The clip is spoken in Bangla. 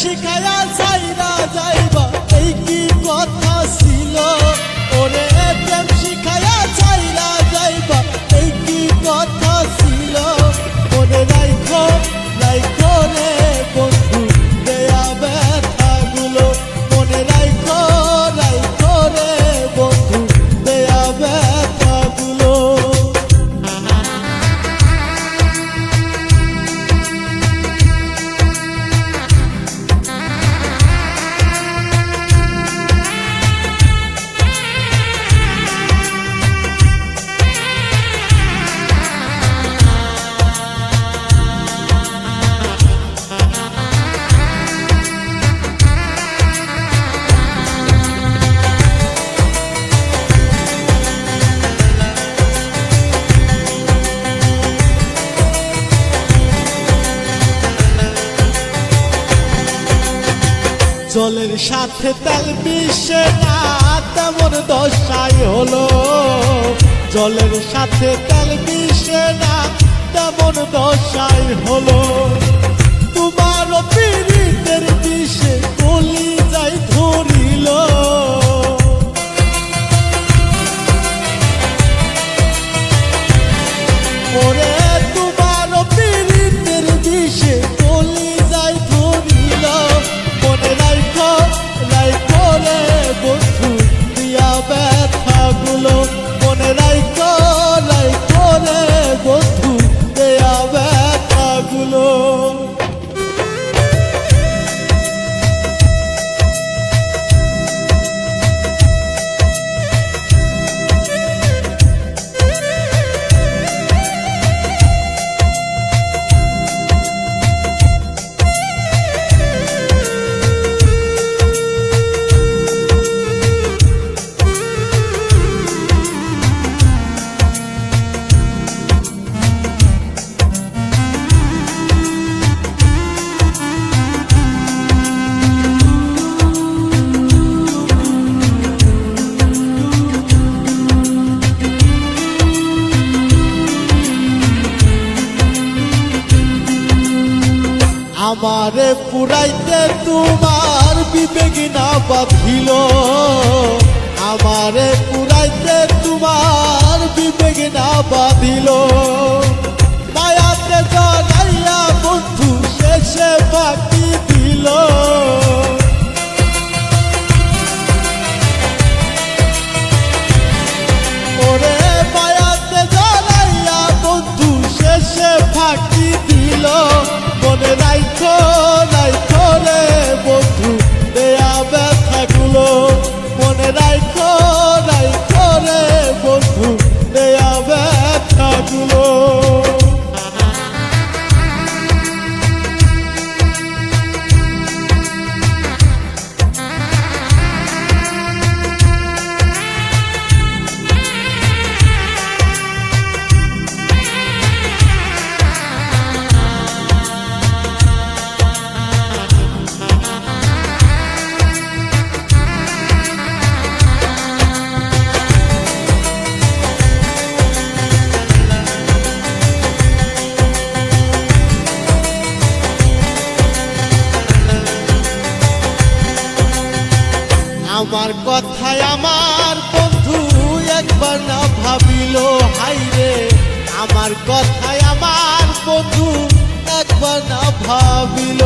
শিখায়া ছাইরা যাইবা এই কি কথা ছিল ওরে প্রেম শিখায়া ছাইরা যাইবা এই কি কথা ছিল মনে রাইখো রাইখো রে বন্ধু দেয়া ব্যথাগুলো মনে রাইখো রাইখো রে বন্ধু দেয়া ব্যথাগুলো জলের সাথে তেল মিশে না তেমন দশাই হলো জলের সাথে তেল মিশে না তেমন দশাই হলো তোমার পীড়িতের বিষে কলি যাই ধরিল ওরে তোমার পীড়িতের বিষে কলি যাই ধরিল মনে রাইখো রাইখো রে বন্ধু দিয়া ব্যথাগুলো মনে রাইখো রাইখো রে বন্ধু দেয়া ব্যথাগুলো আমারে পুরাইতে তোমার বিবেক না বাঁধিল আমারে পুরাইতে তোমার বিবেক না বাঁধিল মায়াতে জড়াইয়া বন্ধু শেষে বাকি দিল ওরে মায়াতে জড়াইয়া বন্ধু শেষে ফাঁকি দিল মনে রাইখো রাইখো রে বন্ধু দেয়া ব্যথাগুলো মনে রাইখো রাইখো রে বন্ধু দেয়া ব্যথাগুলো আমার কথায় আমার বন্ধু একবার না ভাবিল হাইরে আমার কথায় আমার বন্ধু একবার না ভাবিল